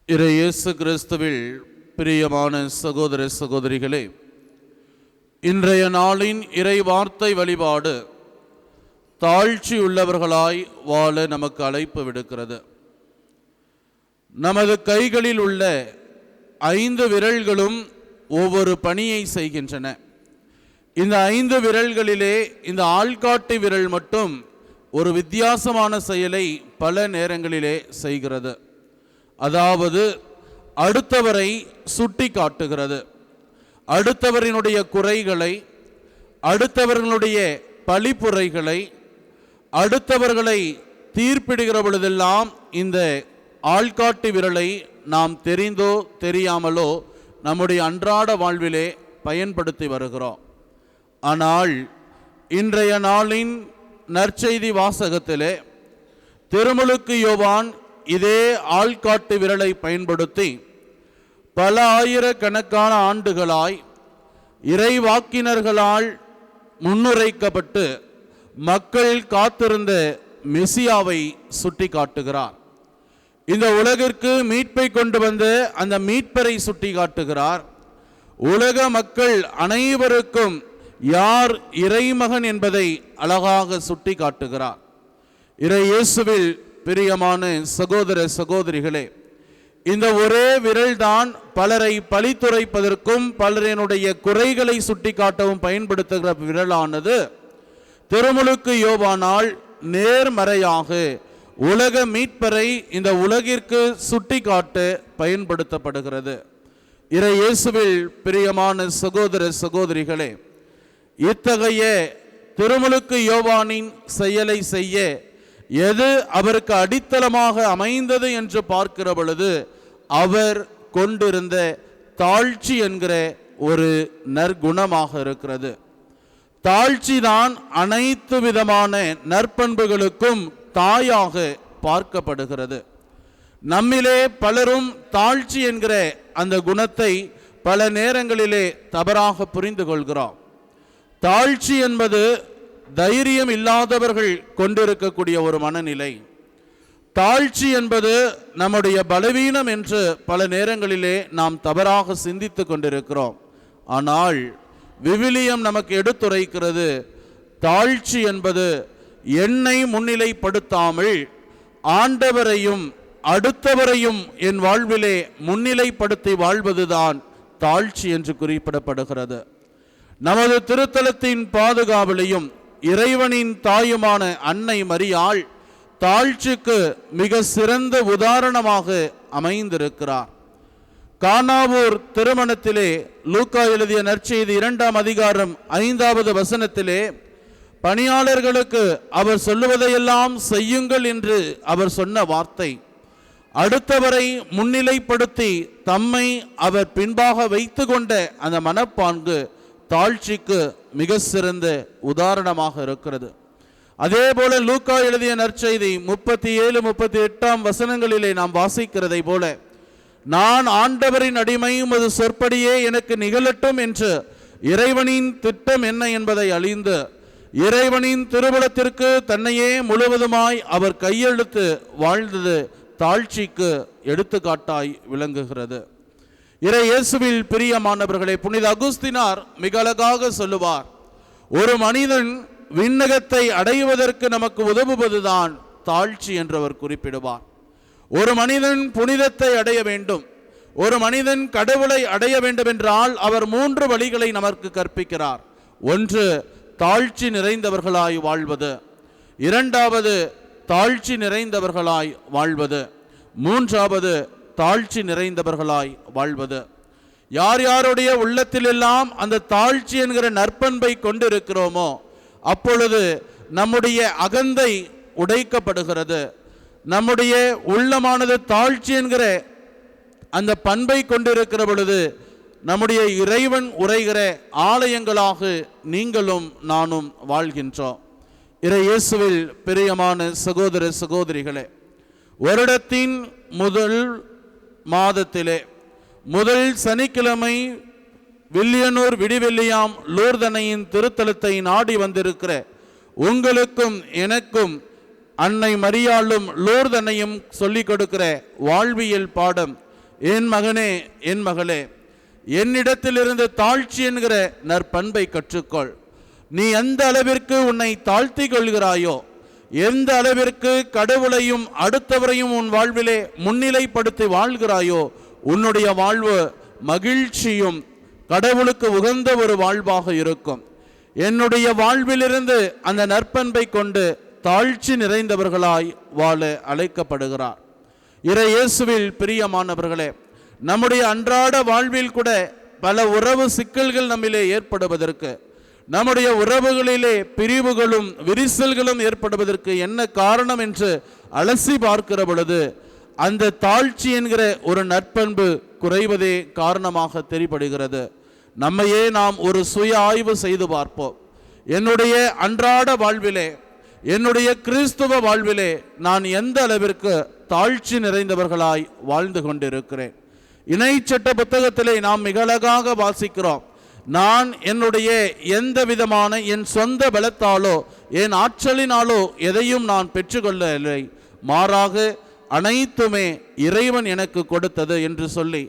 இயேசு கிறிஸ்துவில் பிரியமான சகோதர சகோதரிகளே, இன்றைய நாளின் இறை வார்த்தை வழிபாடு தாழ்ச்சி உள்ளவர்களாய் வாழ நமக்கு அழைப்பு விடுக்கிறது. நமது கைகளில் உள்ள 5 விரல்களும் ஒவ்வொரு பணியை செய்கின்றன. இந்த 5 விரல்களிலே இந்த ஆள்காட்டி விரல் மட்டும் ஒரு வித்தியாசமான செயலை பல நேரங்களிலே செய்கிறது. அதாவது அடுத்தவரை சுட்டி காட்டுகிறது. அடுத்தவரினுடைய குறைகளை, அடுத்தவர்களுடைய பழிப்புரைகளை, அடுத்தவர்களை தீர்ப்பிடுகிற பொழுதெல்லாம் இந்த ஆள்காட்டி விரலை நாம் தெரிந்தோ தெரியாமலோ நம்முடைய அன்றாட வாழ்விலே பயன்படுத்தி வருகிறோம். ஆனால் இன்றைய நாளின் நற்செய்தி வாசகத்திலே திருமுழுக்கு யோவான் இதே ஆள்காட்டு விரலை பயன்படுத்தி பல ஆயிரக்கணக்கான ஆண்டுகளாய் இறைவாக்கினர்களால் முன்னுரைக்கப்பட்டு மக்கள் காத்திருந்த மெசியாவை சுட்டி காட்டுகிறார். இந்த உலகிற்கு மீட்பை கொண்டு வந்து அந்த மீட்பரை சுட்டி காட்டுகிறார். உலக மக்கள் அனைவருக்கும் யார் இறைமகன் என்பதை அழகாக சுட்டி காட்டுகிறார். இயேசுவில் பிரியமான சகோதர சகோதரிகளே, இந்த ஒரே விரல்தான் பலரை பழித்துரைப்பதற்கும் பலரினுடைய குறைகளை சுட்டி காட்டவும் பயன்படுத்துகிற விரலானது திருமுழுக்கு யோவானால் நேர்மறையாக உலக மீட்பரை இந்த உலகிற்கு சுட்டி காட்ட பயன்படுத்தப்படுகிறது. இயேசுவில் பிரியமான சகோதர சகோதரிகளே, இத்தகைய திருமுழுக்கு யோவானின் செயலை செய்ய எது அவருக்கு அடித்தளமாக அமைந்தது என்று பார்க்கிற பொழுது அவர் கொண்டிருந்த தாழ்ச்சி என்கிற ஒரு நற்குணமாக இருக்கிறது. தாழ்ச்சி தான் அனைத்து விதமான நற்பண்புகளுக்கும் தாயாக பார்க்கப்படுகிறது. நம்மிலே பலரும் தாழ்ச்சி என்கிற அந்த குணத்தை பல நேரங்களிலே தவறாக புரிந்து கொள்கிறோம். தாழ்ச்சி என்பது தைரியம் இல்லாதவர்கள் கொண்டிருக்கக்கூடிய ஒரு மனநிலை. தாழ்ச்சி என்பது நம்முடைய பலவீனம் என்று பல நேரங்களிலே நாம் தவறாக சிந்தித்து கொண்டிருக்கிறோம். ஆனால் விவிலியம் நமக்கு எடுத்துரைக்கிறது, தாழ்ச்சி என்பது என்னை முன்னிலைப்படுத்தாமல் ஆண்டவரையும் அடுத்தவரையும் என் வாழ்விலே முன்னிலைப்படுத்தி வாழ்வதுதான் தாழ்ச்சி என்று குறிப்பிடப்படுகிறது. நமது திருத்தலத்தின் பாதுகாவலையும் இறைவனின் தாயுமான அன்னை மரியாள் தாழ்ச்சிக்கு மிக சிறந்த உதாரணமாக அமைந்திருக்கிறார். கானாவூர் திருமணத்திலே லூக்கா எழுதிய நற்செய்தி 2ஆம் அதிகாரம் 5வது வசனத்திலே பணியாளர்களுக்கு அவர் சொல்லுவதையெல்லாம் செய்யுங்கள் என்று அவர் சொன்ன வார்த்தை, அடுத்தவரை முன்னிலைப்படுத்தி தம்மை அவர் பின்பாக வைத்து கொண்ட அந்த மனப்பான்கு தாழ்ச்சிக்கு மிக சிறந்த உதாரணமாக இருக்கிறது. அதே போல லூக்கா எழுதிய நற்செய்தி 37, 38ஆம் வசனங்களிலே நாம் வாசிக்கிறதை போல, நான் ஆண்டவரின் அடிமை, உமது சொற்படியே எனக்கு நிகழட்டும் என்று இறைவனின் திட்டம் என்ன என்பதை அறிந்து இறைவனின் திருவுளத்திற்கு தன்னையே முழுவதுமாய் அவர் கையெழுத்து வாழ்ந்தது தாழ்ச்சிக்கு எடுத்துக்காட்டாய் விளங்குகிறது. இயேசுவில் பிரியமானவர்களே, புனித அகுஸ்தினார் மிக அழகாக சொல்லுவார், ஒரு மனிதன் விண்ணகத்தை அடைவதற்கு நமக்கு உதவுவதுதான் தாழ்ச்சி என்று அவர் குறிப்பிடுவார். ஒரு மனிதன் புனிதத்தை அடைய வேண்டும், ஒரு மனிதன் கடவுளை அடைய வேண்டும் என்றால் அவர் 3 வழிகளை நமக்கு கற்பிக்கிறார். ஒன்று, தாழ்ச்சி நிறைந்தவர்களாய் வாழ்வது. 2வது, தாழ்ச்சி நிறைந்தவர்களாய் வாழ்வது. 3வது, தாழ்ச்சி நிறைந்தவர்களாய் வாழ்வது. யார் யாருடைய உள்ளத்திலெல்லாம் அந்த தாழ்ச்சி என்கிற நற்பண்பை கொண்டிருக்கிறோமோ அப்பொழுது நம்முடைய அகந்தை உடைக்கப்படுகிறது. நம்முடைய உள்ளமானது தாழ்ச்சி என்கிற அந்த பண்பை கொண்டிருக்கிற பொழுது நம்முடைய இறைவன் உரைகிற ஆலயங்களாக நீங்களும் நானும் வாழ்கின்றோம். இயேசுவில் பிரியமான சகோதர சகோதரிகளே, வருடத்தின் முதல் மாதத்திலே முதல் சனிக்கிழமை வில்லியனூர் விடிவெள்ளியாம் லூர்தனையின் திருத்தலத்தை நாடி வந்திருக்கிற உங்களுக்கும் எனக்கும் அன்னை மரியாளும் லூர்தனையும் சொல்லிக் கொடுக்கிற வாழ்வியல் பாடம் என் மகனே, என் மகளே, என்னிடத்திலிருந்து தாழ்ச்சி என்கிற நற்பண்பை கற்றுக்கொள். நீ எந்த அளவிற்கு உன்னை தாழ்த்தி கொள்கிறாயோ, எந்த அளவிற்கு கடவுளையும் அடுத்தவரையும் உன் வாழ்விலே முன்னிலைப்படுத்தி வாழ்கிறாயோ, உன்னுடைய வாழ்வு மகிழ்ச்சியும் கடவுளுக்கு உகந்த ஒரு வாழ்வாக இருக்கும். என்னுடைய வாழ்விலிருந்து அந்த நற்பண்பை கொண்டு தாழ்ச்சி நிறைந்தவர்களாய் வாழ அழைக்கப்படுகிறார். இறை இயேசுவில் பிரியமானவர்களே, நம்முடைய அன்றாட வாழ்வில் கூட பல உறவு சிக்கல்கள் நம்மிலே ஏற்படுவதற்கு, நம்முடைய உறவுகளிலே பிரிவுகளும் விரிசல்களும் ஏற்படுவதற்கு என்ன காரணம் என்று அலசி பார்க்கிற பொழுது அந்த தாழ்ச்சி என்கிற ஒரு நற்பண்பு குறைவதே காரணமாக தெரிபடுகிறது. நம்மையே நாம் ஒரு சுய ஆய்வு செய்து பார்ப்போம். என்னுடைய அன்றாட வாழ்விலே, என்னுடைய கிறிஸ்துவ வாழ்விலே நான் எந்த அளவிற்கு தாழ்ச்சி நிறைந்தவர்களாய் வாழ்ந்து கொண்டிருக்கிறேன்? இணைச்சட்ட புத்தகத்திலே நாம் மிக அழகாக வாசிக்கிறோம். நான் என்னுடைய எந்த விதமான என் சொந்த பலத்தாலோ என் ஆற்றலினாலோ எதையும் நான் பெற்றுக்கொள்ளவில்லை, மாறாக அனைத்துமே இறைவன் எனக்கு கொடுத்தது என்று சொல்லி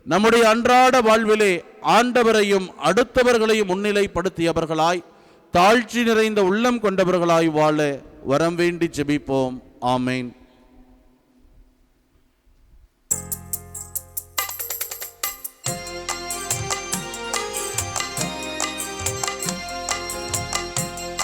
நம்முடைய அன்றாட வாழ்விலே ஆண்டவரையும் அடுத்தவர்களையும் முன்னிலைப்படுத்தியவர்களாய் தாழ்ச்சி நிறைந்த உள்ளம் கொண்டவர்களாய் வாழ வரம் வேண்டி ஜெபிப்போம். ஆமேன்.